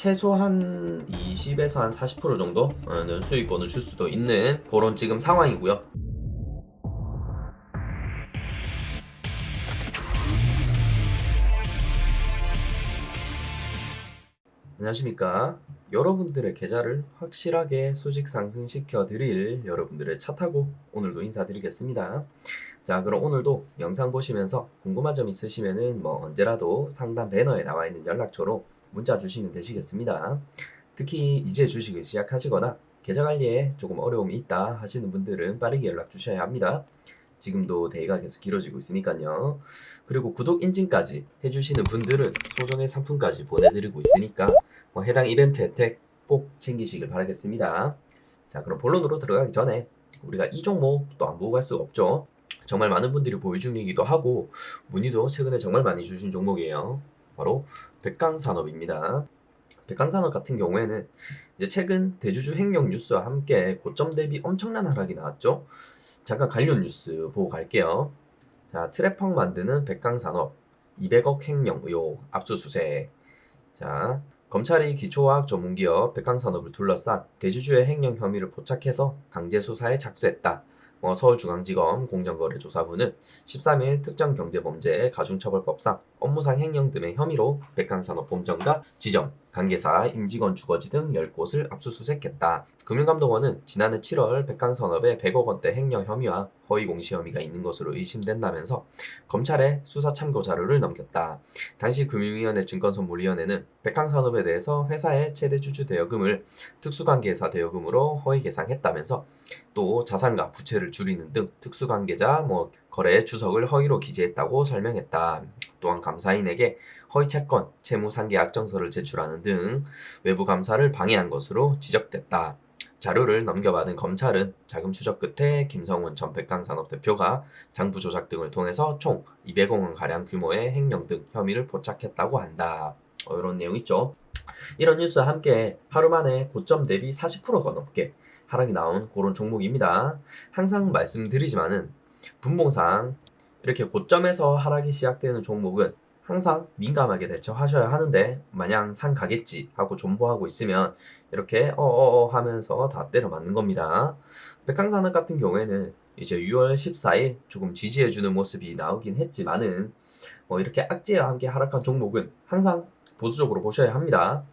최소한 20에서 한 40% 정도는 수익권을 줄 수도 있는 그런 지금 상황이고요. 안녕하십니까. 여러분들의 계좌를 확실하게 수직 상승시켜 드릴 여러분들의 차 타고 오늘도 인사드리겠습니다. 자, 그럼 오늘도 영상 보시면서 궁금한 점 있으시면은 언제라도 상단 배너에 나와 있는 연락처로 문자 주시면 되시겠습니다. 특히 이제 주식을 시작하시거나 계좌 관리에 조금 어려움이 있다 하시는 분들은 빠르게 연락 주셔야 합니다. 지금도 대기가 계속 길어지고 있으니까요. 그리고 구독 인증까지 해주시는 분들은 소정의 상품까지 보내드리고 있으니까 해당 이벤트 혜택 꼭 챙기시길 바라겠습니다. 자, 그럼 본론으로 들어가기 전에 우리가 이 종목 또 안 보고 갈 수가 없죠. 정말 많은 분들이 보유 중이기도 하고 문의도 최근에 정말 많이 주신 종목이에요. 바로 백강산업입니다. 백강산업 같은 경우에는 이제 최근 대주주 횡령 뉴스와 함께 고점 대비 엄청난 하락이 나왔죠. 잠깐 관련 뉴스 보고 갈게요. 자, 트랩펑 만드는 백강산업 200억 횡령 의혹 압수수색. 자, 검찰이 기초화학 전문기업 백강산업을 둘러싼 대주주의 횡령 혐의를 포착해서 강제 수사에 착수했다. 서울중앙지검 공정거래조사부는 13일 특정경제범죄 가중처벌법상 업무상 횡령 등의 혐의로 백강산업 본점과 지점, 관계사, 임직원 주거지 등 10곳을 압수수색했다. 금융감독원은 지난해 7월 백강산업의 100억 원대 횡령 혐의와 허위 공시 혐의가 있는 것으로 의심된다면서 검찰에 수사 참고 자료를 넘겼다. 당시 금융위원회 증권선물위원회는 백강산업에 대해서 회사의 최대 주주 대여금을 특수관계사 대여금으로 허위 계상했다면서 또 자산과 부채를 줄이는 등 특수관계자 거래 주석을 허위로 기재했다고 설명했다. 또한 감사인에게 허위 채권, 채무 상계 약정서를 제출하는 등 외부 감사를 방해한 것으로 지적됐다. 자료를 넘겨받은 검찰은 자금 추적 끝에 김성훈 전 백강산업 대표가 장부 조작 등을 통해서 총 200억 원가량 규모의 횡령 등 혐의를 포착했다고 한다. 이런 내용 있죠. 이런 뉴스와 함께 하루 만에 고점 대비 40%가 넘게 하락이 나온 그런 종목입니다. 항상 말씀드리지만은 분봉상 이렇게 고점에서 하락이 시작되는 종목은 항상 민감하게 대처하셔야 하는데 마냥 산 가겠지 하고 존버하고 있으면 이렇게 하면서 다 때려 맞는 겁니다. 백강산업 같은 경우에는 이제 6월 14일 조금 지지해주는 모습이 나오긴 했지만은 이렇게 악재와 함께 하락한 종목은 항상 보수적으로 보셔야 합니다.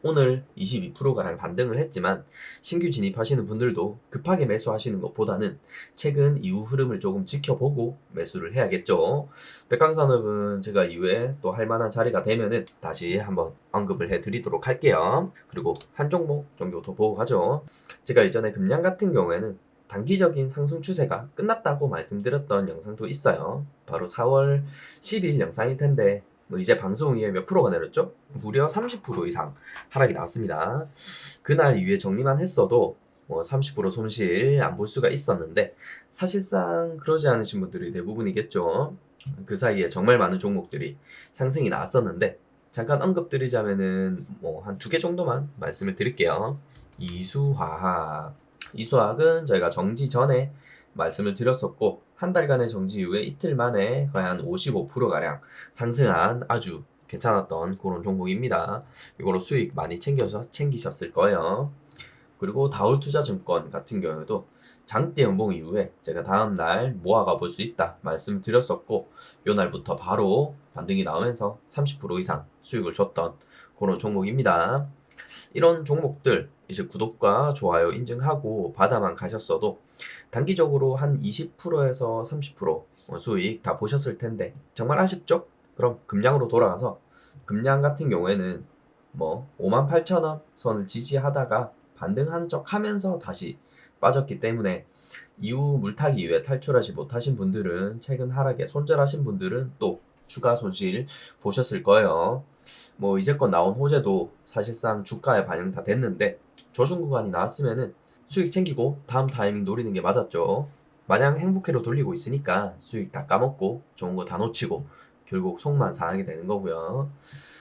오늘 22%가량 반등을 했지만 신규 진입하시는 분들도 급하게 매수하시는 것보다는 최근 이후 흐름을 조금 지켜보고 매수를 해야겠죠. 백강산업은 제가 이후에 또 할만한 자리가 되면은 다시 한번 언급을 해드리도록 할게요. 그리고 한 종목 정도 더 보고 가죠. 제가 이전에 금양 같은 경우에는 단기적인 상승 추세가 끝났다고 말씀드렸던 영상도 있어요. 바로 4월 10일 영상일 텐데 이제 방송 후에 몇 프로가 내렸죠? 무려 30% 이상 하락이 나왔습니다. 그날 이후에 정리만 했어도 30% 손실 안 볼 수가 있었는데 사실상 그러지 않으신 분들이 대부분이겠죠. 그 사이에 정말 많은 종목들이 상승이 나왔었는데 잠깐 언급드리자면은 한 두 개 정도만 말씀을 드릴게요. 이수화학은 저희가 정지 전에 말씀을 드렸었고 한 달간의 정지 이후에 이틀 만에 거의 한 55%가량 상승한 아주 괜찮았던 그런 종목입니다. 이거로 수익 많이 챙기셨을 거예요. 그리고 다울투자증권 같은 경우에도 장대 연봉 이후에 제가 다음날 모아가 볼 수 있다 말씀을 드렸었고 요 날부터 바로 반등이 나오면서 30% 이상 수익을 줬던 그런 종목입니다. 이런 종목들 이제 구독과 좋아요 인증하고 받아만 가셨어도 단기적으로 한 20%에서 30% 수익 다 보셨을 텐데 정말 아쉽죠? 그럼 금량으로 돌아가서 금량 같은 경우에는 58,000원 선을 지지하다가 반등하는 척 하면서 다시 빠졌기 때문에 이후 물타기 이후에 탈출하지 못하신 분들은 최근 하락에 손절하신 분들은 또 추가 손실 보셨을 거예요. 이제껏 나온 호재도 사실상 주가에 반영 다 됐는데 저중 구간이 나왔으면은 수익 챙기고 다음 타이밍 노리는 게 맞았죠. 마냥 행복회로 돌리고 있으니까 수익 다 까먹고 좋은 거 다 놓치고 결국 속만 상하게 되는 거고요.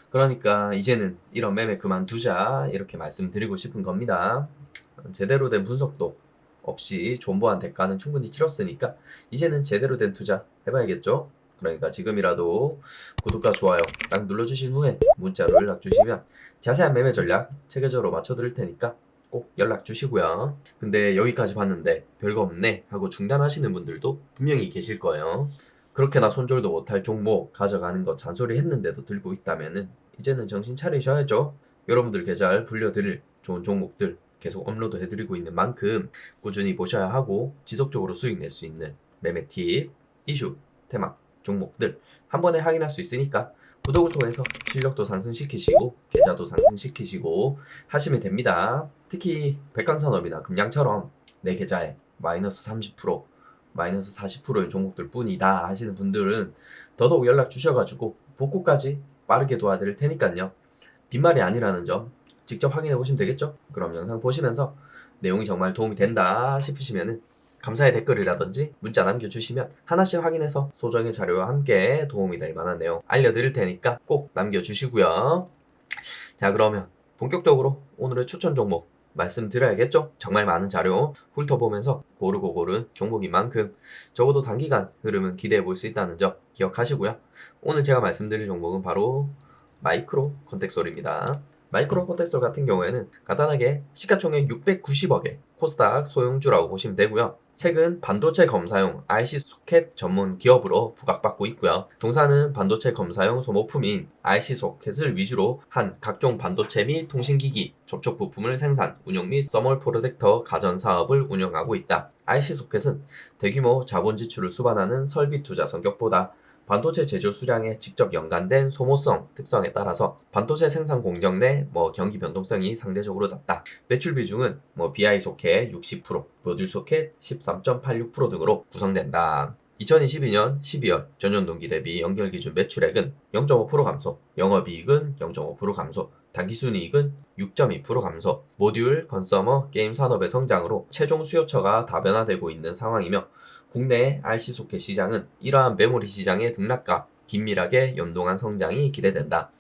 그러니까 이제는 이런 매매 그만두자 이렇게 말씀드리고 싶은 겁니다. 제대로 된 분석도 없이 존버한 대가는 충분히 치렀으니까 이제는 제대로 된 투자 해봐야겠죠. 그러니까 지금이라도 구독과 좋아요 딱 눌러주신 후에 문자로 연락 주시면 자세한 매매 전략 체계적으로 맞춰드릴 테니까 꼭 연락 주시고요. 근데 여기까지 봤는데 별거 없네 하고 중단하시는 분들도 분명히 계실 거예요. 그렇게나 손절도 못할 종목 가져가는 거 잔소리 했는데도 들고 있다면은 이제는 정신 차리셔야죠. 여러분들 계좌를 불려드릴 좋은 종목들 계속 업로드 해드리고 있는 만큼 꾸준히 보셔야 하고 지속적으로 수익 낼 수 있는 매매 팁, 이슈, 테마, 종목들 한 번에 확인할 수 있으니까 구독을 통해서 실력도 상승시키시고 계좌도 상승시키시고 하시면 됩니다. 특히 백강산업이나 금양처럼 내 계좌에 마이너스 30%, 마이너스 40%인 종목들 뿐이다 하시는 분들은 더더욱 연락 주셔가지고 복구까지 빠르게 도와드릴 테니까요. 빈말이 아니라는 점 직접 확인해 보시면 되겠죠? 그럼 영상 보시면서 내용이 정말 도움이 된다 싶으시면은 감사의 댓글이라든지 문자 남겨주시면 하나씩 확인해서 소정의 자료와 함께 도움이 될 만한 내용 알려드릴 테니까 꼭 남겨주시고요. 자, 그러면 본격적으로 오늘의 추천 종목 말씀드려야겠죠? 정말 많은 자료 훑어보면서 고르고 고른 종목인 만큼 적어도 단기간 흐름은 기대해 볼 수 있다는 점 기억하시고요. 오늘 제가 말씀드릴 종목은 바로 마이크로 컨텍솔입니다. 마이크로 컨텍솔 같은 경우에는 간단하게 시가총액 690억의 코스닥 소형주라고 보시면 되고요. 최근 반도체 검사용 IC 소켓 전문 기업으로 부각받고 있고요. 동사는 반도체 검사용 소모품인 IC 소켓을 위주로 한 각종 반도체 및 통신기기, 접촉 부품을 생산, 운영 및 서멀 프로텍터 가전 사업을 운영하고 있다. IC 소켓은 대규모 자본 지출을 수반하는 설비 투자 성격보다 반도체 제조 수량에 직접 연관된 소모성 특성에 따라서 반도체 생산 공정 내 경기 변동성이 상대적으로 낮다. 매출 비중은 BI 소켓 60%, 모듈 소켓 13.86% 등으로 구성된다. 2022년 12월 전년 동기 대비 연결 기준 매출액은 0.5% 감소, 영업이익은 0.5% 감소, 당기순이익은 6.2% 감소, 모듈, 컨서머, 게임 산업의 성장으로 최종 수요처가 다변화되고 있는 상황이며 국내 IC 소켓 시장은 이러한 메모리 시장의 등락과 긴밀하게 연동한 성장이 기대된다.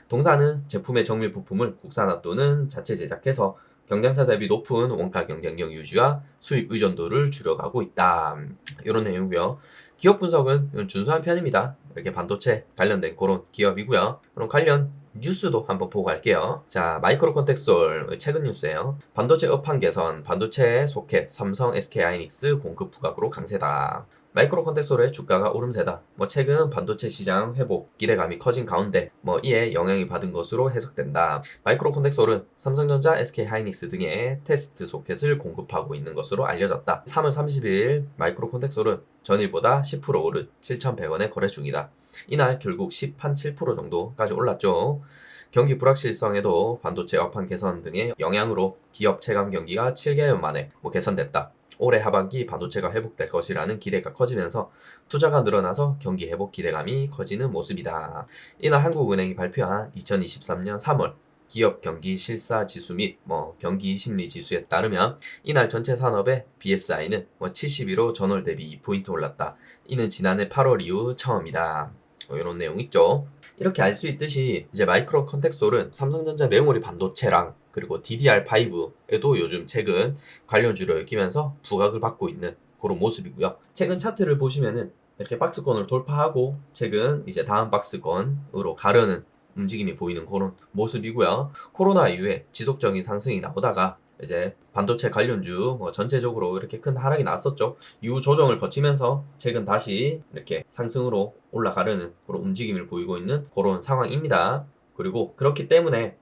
동사는 제품의 정밀 부품을 국산화 또는 자체 제작해서 경쟁사 대비 높은 원가 경쟁력 유지와 수익 의존도를 줄여가고 있다. 이런 내용이고요. 기업 분석은 준수한 편입니다. 이렇게 반도체 관련된 그런 기업이고요. 그럼 관련 뉴스도 한번 보고 갈게요. 자, 마이크로 컨텍솔 최근 뉴스예요. 반도체 업황 개선, 반도체 소켓, 삼성, SK하이닉스 공급 부각으로 강세다. 마이크로 컨텍솔의 주가가 오름세다. 최근 반도체 시장 회복 기대감이 커진 가운데 이에 영향이 받은 것으로 해석된다. 마이크로 컨텍솔은 삼성전자, SK하이닉스 등의 테스트 소켓을 공급하고 있는 것으로 알려졌다. 3월 30일 마이크로 컨텍솔은 전일보다 10% 오른 7,100원에 거래 중이다. 이날 결국 10.7% 정도까지 올랐죠. 경기 불확실성에도 반도체 업황 개선 등의 영향으로 기업 체감 경기가 7개월 만에 개선됐다. 올해 하반기 반도체가 회복될 것이라는 기대가 커지면서 투자가 늘어나서 경기 회복 기대감이 커지는 모습이다. 이날 한국은행이 발표한 2023년 3월 기업 경기 실사 지수 및 경기 심리 지수에 따르면 이날 전체 산업의 BSI는 71로 전월 대비 2포인트 올랐다. 이는 지난해 8월 이후 처음이다. 이런 내용 있죠. 이렇게 알 수 있듯이 이제 마이크로 컨텍솔은 삼성전자 메모리 반도체랑 그리고 DDR5에도 요즘 최근 관련주로 엮이면서 부각을 받고 있는 그런 모습이고요. 최근 차트를 보시면은 이렇게 박스권을 돌파하고 최근 이제 다음 박스권으로 가려는 움직임이 보이는 그런 모습이고요. 코로나 이후에 지속적인 상승이 나오다가 이제 반도체 관련주 전체적으로 이렇게 큰 하락이 났었죠. 이후 조정을 거치면서 최근 다시 이렇게 상승으로 올라가려는 그런 움직임을 보이고 있는 그런 상황입니다. 그리고 그렇기 때문에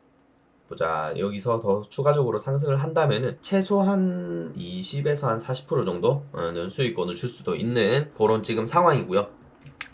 보자, 여기서 더 추가적으로 상승을 한다면은 최소한 20에서 한 40% 정도는 수익권을 줄 수도 있는 그런 지금 상황이고요.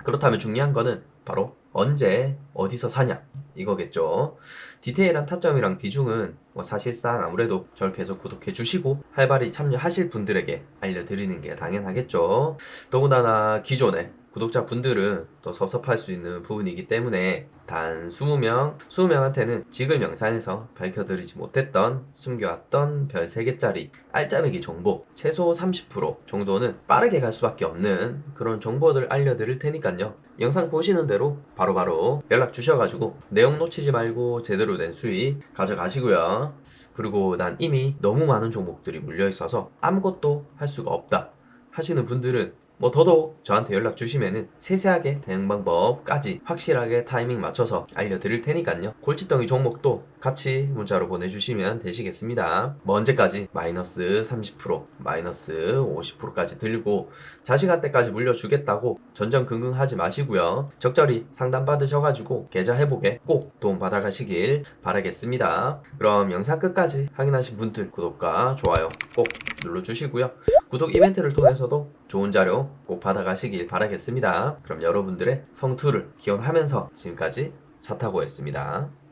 그렇다면 중요한 거는 바로 언제 어디서 사냐 이거겠죠. 디테일한 타점이랑 비중은 사실상 아무래도 절 계속 구독해 주시고 활발히 참여하실 분들에게 알려드리는 게 당연하겠죠. 더군다나 기존에 구독자분들은 또 섭섭할 수 있는 부분이기 때문에 단 20명한테는 지금 영상에서 밝혀드리지 못했던 숨겨왔던 별 3개짜리 알짜배기 정보 최소 30% 정도는 빠르게 갈 수밖에 없는 그런 정보들 알려드릴 테니까요. 영상 보시는 대로 바로바로 연락 주셔가지고 내용 놓치지 말고 제대로 된 수익 가져가시고요. 그리고 난 이미 너무 많은 종목들이 물려있어서 아무것도 할 수가 없다 하시는 분들은 뭐 더더욱 저한테 연락 주시면은 세세하게 대응 방법까지 확실하게 타이밍 맞춰서 알려드릴 테니까요. 골칫덩이 종목도 같이 문자로 보내주시면 되시겠습니다. 뭐 언제까지 마이너스 30%, 마이너스 50%까지 들고 자식한테까지 물려주겠다고 전전긍긍하지 마시고요. 적절히 상담 받으셔가지고 계좌 회복에 꼭 도움 받아가시길 바라겠습니다. 그럼 영상 끝까지 확인하신 분들 구독과 좋아요 꼭 눌러주시고요. 구독 이벤트를 통해서도 좋은 자료 꼭 받아가시길 바라겠습니다. 그럼 여러분들의 성투를 기원하면서 지금까지 차타고였습니다.